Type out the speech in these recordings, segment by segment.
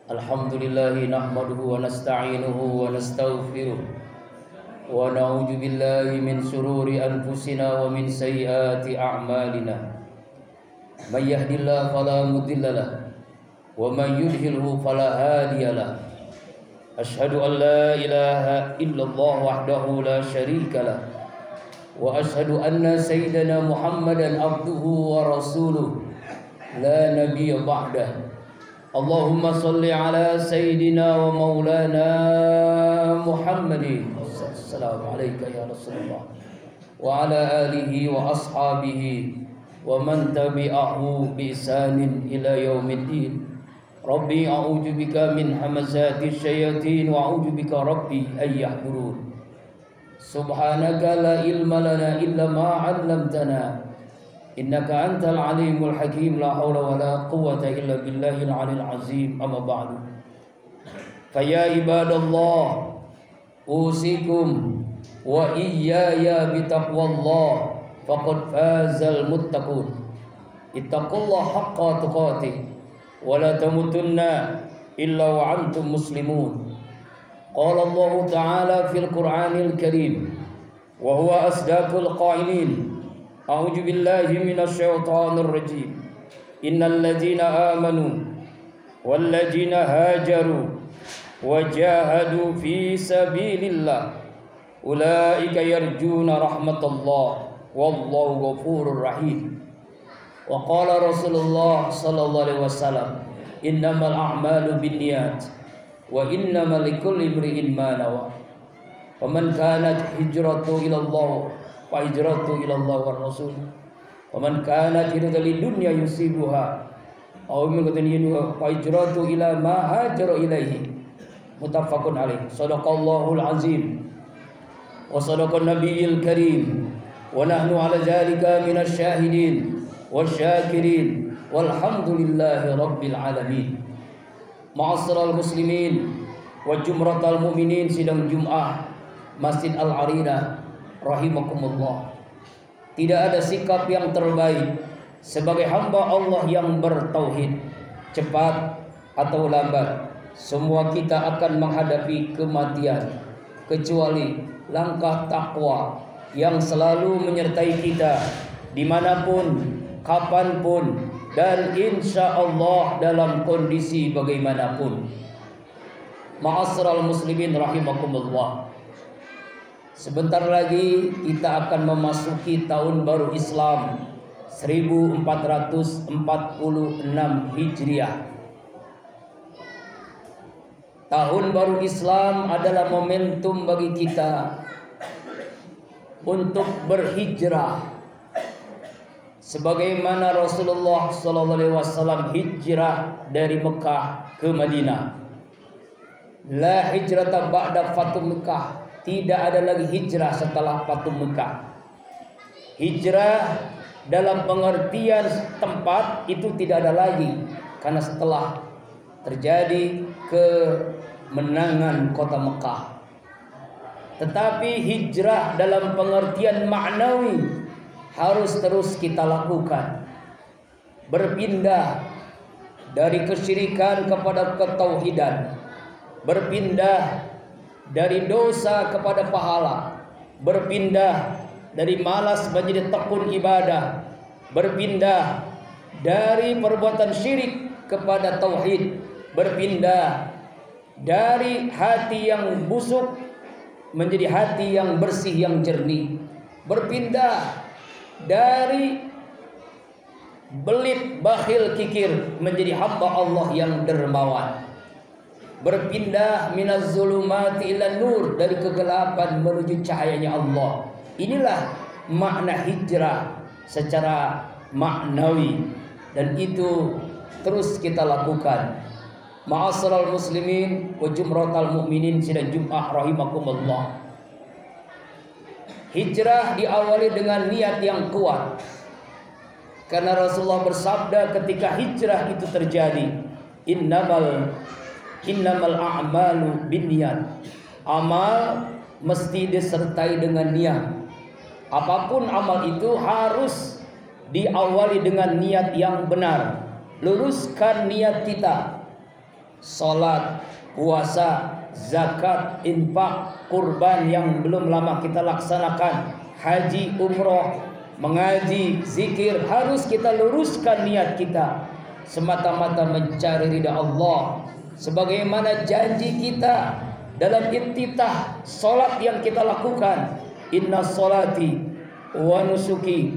Alhamdulillahi nahmaduhu wa nasta'inuhu wa nastaghfiruh wa na'udzu billahi min shururi anfusina wa min sayyiati a'malina. May yahdihillahu fala mudilla lahu wa may yudlilhu fala hadiya lahu. Asyhadu an la ilaha illallah wahdahu la syarika lahu wa asyhadu anna sayyidana Muhammadan abduhu wa rasuluh la nabiyya ba'dah. Allahumma salli ala sayyidina wa maulana Muhammadin. Assalamu alayka ya Rasulullah wa ala alihi wa ashabihi wa man tabi'ahu bi ihsanin ila yaumiddin. Rabbi a'udzu bika min hamazati syayatin wa a'udzu bika rabbi ay yahdurun. Subhanaka la ilma lana illa ma 'allamtana innaka antal alimul hakim. La haula wala quwwata illa billahil alil azim. Amma ba'du. Faya ibadallah usikum wa iyaya bitaqwallah faqad fazal muttaqun. Ittaqullaha haqqa tuqatih wa la tamutunna illa wa antum muslimun. Qala Allah ta'ala fil Qur'anil Karim wa huwa asdaqul qailin. A'udzu billahi minasy syaithanir rajim. Innal ladzina amanu wal ladzina hajaru wa jahadu fi sabilillah ulaika yarjuna rahmatallah wallahu ghafurur rahim. Wa qala Rasulullah sallallahu alaihi wasallam, innamal a'malu binniyat wa innamal likulli imri'in ma nawa. Faman kanat hijratuhu ila Allah fa hijratu ila Allah war Rasul. Wa man kanat hijratu lidunya yusibuha aw min qadanihi fa hijratu ila ma hajara ilaihi. Muttafaqun alaih. Shadaqallahul azim wa sadaqan nabiyil karim wa nahnu ala dzalika minasy syahidin wasyakirin walhamdulillahi rabbil alamin. Ma'asyiral muslimin wa jumratal mu'minin, sidang Jumat Masjid Al-Arina rahimakumullah. Tidak ada sikap yang terbaik sebagai hamba Allah yang bertauhid. Cepat atau lambat semua kita akan menghadapi kematian, kecuali langkah takwa yang selalu menyertai kita dimanapun, kapanpun, dan insya Allah dalam kondisi bagaimanapun. Ma'asyiral muslimin rahimakumullah. Sebentar lagi kita akan memasuki tahun baru Islam 1446 Hijriah. Tahun baru Islam adalah momentum bagi kita untuk berhijrah, sebagaimana Rasulullah SAW hijrah dari Mekah ke Madinah. La hijrata ba'da Fatu Mekah. Tidak ada lagi hijrah setelah Fatu Mekah. Hijrah dalam pengertian tempat itu tidak ada lagi, karena setelah terjadi kemenangan kota Mekah. Tetapi hijrah dalam pengertian maknawi harus terus kita lakukan. Berpindah dari kesyirikan kepada ketauhidan, berpindah dari dosa kepada pahala, berpindah dari malas menjadi tekun ibadah, berpindah dari perbuatan syirik kepada tauhid, berpindah dari hati yang busuk menjadi hati yang bersih, yang jernih, berpindah dari belit, bakhil, kikir menjadi hamba Allah yang dermawan, berpindah minaz zulumati ila nur, dari kegelapan menuju cahayanya Allah. Inilah makna hijrah secara maknawi, dan itu terus kita lakukan. Ma'asyiral muslimin wa jumratal mu'minin, sidang Jumat rahimakumullah. Hijrah diawali dengan niat yang kuat, karena Rasulullah bersabda ketika hijrah itu terjadi, innamal a'malu binniyat. Amal mesti disertai dengan niat. Apapun amal itu harus diawali dengan niat yang benar. Luruskan niat kita. salat, puasa, zakat, infak, kurban yang belum lama kita laksanakan, haji, umroh, mengaji, zikir, harus kita luruskan niat kita semata-mata mencari ridha Allah, sebagaimana janji kita dalam iftitah salat yang kita lakukan, inna salati wa nusuki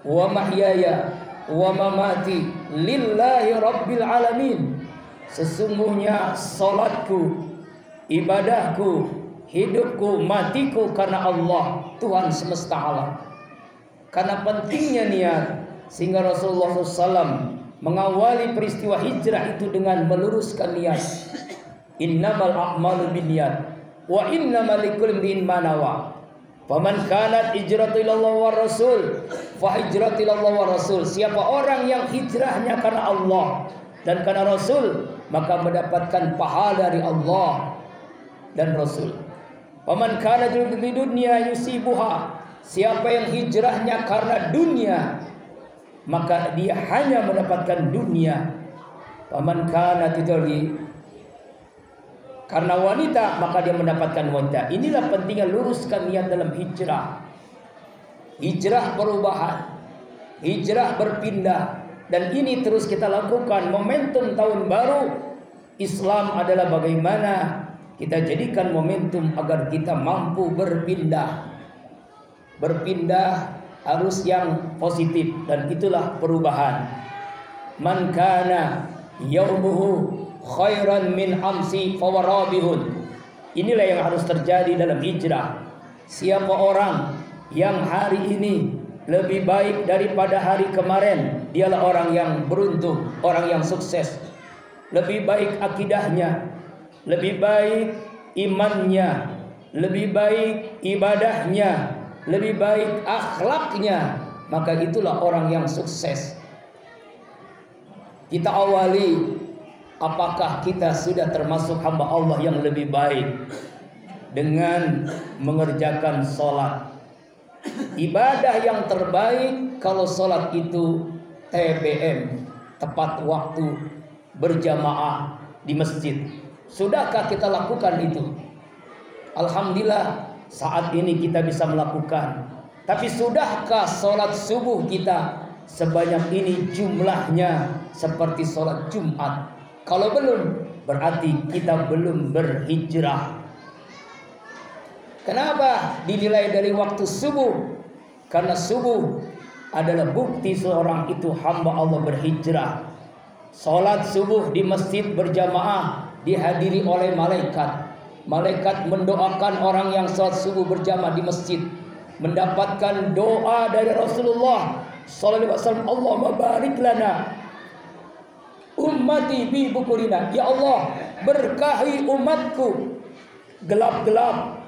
wa mahyaya wa mamati lillahi rabbil alamin. Sesungguhnya salatku, ibadahku, hidupku, matiku karena Allah, Tuhan semesta alam. Karena pentingnya niat, sehingga Rasulullah SAW mengawali peristiwa hijrah itu dengan meluruskan niat. Innamal a'malu binniyat wa innamal likulli imrin ma nawa. Faman kanat hijratu ilallah wa rasul fa hijratu ilallah wa rasul. Siapa orang yang hijrahnya karena Allah dan karena Rasul, maka mendapatkan pahala dari Allah dan Rasul. Faman kana yuridu dunya yusibuha. Siapa yang hijrahnya karena dunia, maka dia hanya mendapatkan dunia. Faman kana yuridu karena wanita, maka dia mendapatkan wanita. Inilah pentingnya luruskan niat dalam hijrah. Hijrah perubahan, hijrah berpindah. Dan ini terus kita lakukan. Momentum tahun baru Islam adalah bagaimana kita jadikan momentum agar kita mampu berpindah. Berpindah harus yang positif, dan itulah perubahan. Man kana yaumuhu khairan min amsi fawarabihun. Inilah yang harus terjadi dalam hijrah. Siapa orang yang hari ini lebih baik daripada hari kemarin, dialah orang yang beruntung, orang yang sukses. Lebih baik akidahnya, lebih baik imannya, lebih baik ibadahnya, lebih baik akhlaknya, maka itulah orang yang sukses. Kita awali, apakah kita sudah termasuk hamba Allah yang lebih baik dengan mengerjakan sholat. Ibadah yang terbaik kalau sholat itu TBM, tepat waktu, berjamaah di masjid. Sudahkah kita lakukan itu? Alhamdulillah saat ini kita bisa melakukan. Tapi sudahkah sholat subuh kita sebanyak ini jumlahnya seperti sholat Jumat? Kalau belum, berarti kita belum berhijrah. Kenapa dinilai dari waktu subuh? Karena subuh adalah bukti seorang itu hamba Allah berhijrah. Salat subuh di masjid berjamaah dihadiri oleh malaikat. Malaikat mendoakan orang yang salat subuh berjamaah di masjid, mendapatkan doa dari Rasulullah sallallahu alaihi wasallam, Allahumma barik lana ummati bi bukurina. Ya Allah, berkahi umatku gelap-gelap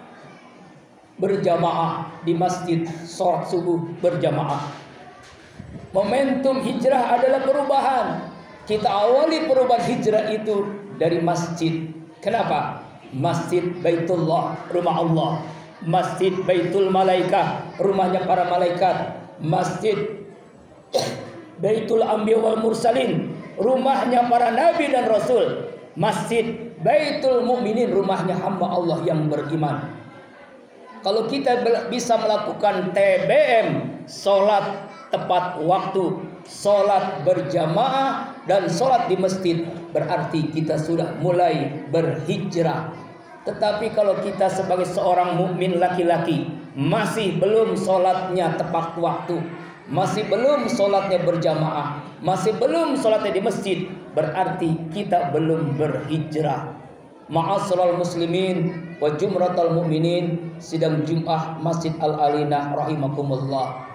berjamaah di masjid salat subuh berjamaah. Momentum hijrah adalah perubahan. Kita awali perubahan hijrah itu dari masjid. Kenapa? Masjid Baitullah, rumah Allah. Masjid Baitul Malaikah, rumahnya para malaikat. Masjid Baitul Anbiya wal Mursalin, rumahnya para nabi dan rasul. Masjid Baitul Mukminin, rumahnya hamba Allah yang beriman. Kalau kita bisa melakukan TBM, sholat tepat waktu, sholat berjamaah, dan sholat di masjid, berarti kita sudah mulai berhijrah. Tetapi kalau kita sebagai seorang mukmin laki-laki masih belum sholatnya tepat waktu, masih belum sholatnya berjamaah, masih belum sholatnya di masjid, berarti kita belum berhijrah. Ma'asyiral muslimin wa jumratal mu'minin, sidang Jumat Masjid Al-Alinah rahimakumullah.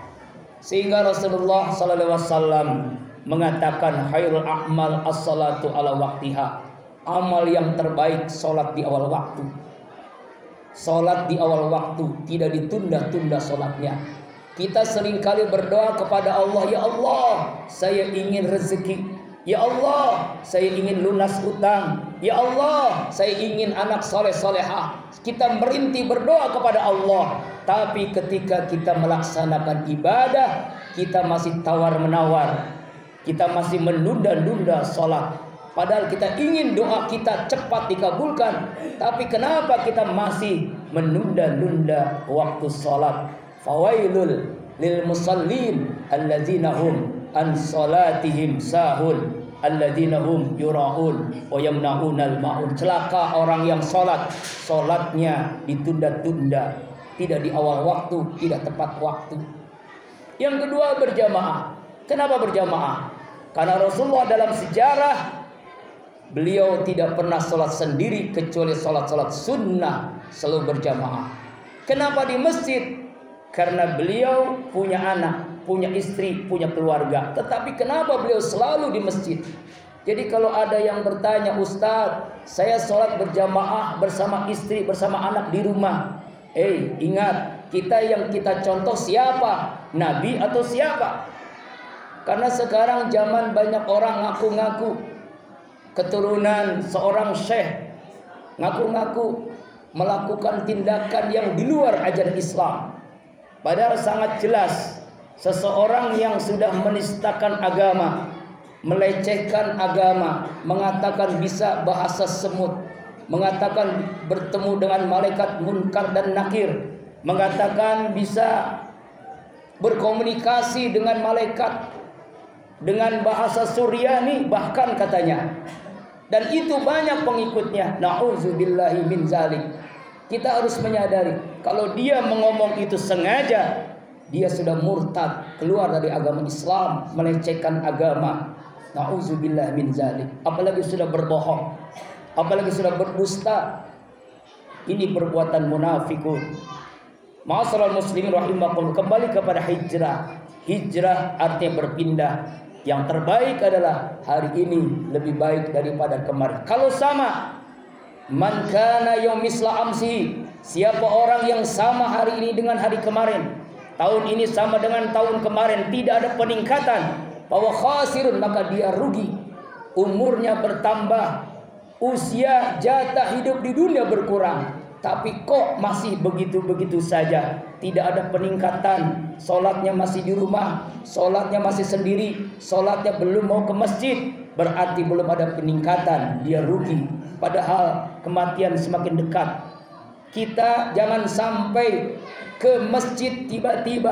Sehingga Rasulullah sallallahu alaihi wasallam mengatakan khairul a'mal as-salatu ala waqtiha. Amal yang terbaik salat di awal waktu. Salat di awal waktu, tidak ditunda-tunda salatnya. Kita seringkali berdoa kepada Allah, ya Allah, saya ingin rezeki. Ya Allah, saya ingin lunas utang. Ya Allah, saya ingin anak soleh solehah. Kita merintih berdoa kepada Allah. Tapi ketika kita melaksanakan ibadah, kita masih tawar menawar. Kita masih menunda-nunda sholat. Padahal kita ingin doa kita cepat dikabulkan, tapi kenapa kita masih menunda-nunda waktu sholat? Fawailul lil musallin alladzina hum an salatihim sahun alladzina hum yura'un wa yamna'unal ma'un. Celaka orang yang sholatnya ditunda-tunda, tidak di awal waktu, tidak tepat waktu. Yang kedua, berjamaah. Kenapa berjamaah? Karena Rasulullah dalam sejarah beliau tidak pernah sholat sendiri, kecuali sholat sunnah selalu berjamaah. Kenapa di masjid? Karena beliau punya anak, punya istri, punya keluarga. Tetapi kenapa beliau selalu di masjid? Jadi kalau ada yang bertanya, Ustadz, saya sholat berjamaah bersama istri, bersama anak di rumah. Ingat, yang kita contoh siapa? Nabi atau siapa? Karena sekarang zaman banyak orang ngaku-ngaku keturunan seorang syekh, ngaku-ngaku melakukan tindakan yang di luar ajaran Islam. Padahal sangat jelas seseorang yang sudah menistakan agama, melecehkan agama, mengatakan bisa bahasa semut, mengatakan bertemu dengan malaikat munkar dan nakir, mengatakan bisa berkomunikasi dengan malaikat dengan bahasa Suryani bahkan katanya. Dan itu banyak pengikutnya. Na'udzubillahi min zalik. Kita harus menyadari, kalau dia mengomong itu sengaja, dia sudah murtad, keluar dari agama Islam, melecehkan agama. Na'udzubillahi min zalik. Apalagi sudah berbohong, apalagi sudah berdusta. Ini perbuatan munafikun. Ma'asyiral muslimin rahimakumullah. Kembali kepada hijrah. Hijrah artinya berpindah. Yang terbaik adalah hari ini lebih baik daripada kemarin. Kalau sama, man kana yaumisla amsi, siapa orang yang sama hari ini dengan hari kemarin, tahun ini sama dengan tahun kemarin, tidak ada peningkatan, bahwa khasirun, maka dia rugi. Umurnya bertambah, usia jatah hidup di dunia berkurang, tapi kok masih begitu-begitu saja, tidak ada peningkatan. Sholatnya masih di rumah, sholatnya masih sendiri, sholatnya belum mau ke masjid, berarti belum ada peningkatan, dia rugi. Padahal kematian semakin dekat. Kita jangan sampai ke masjid tiba-tiba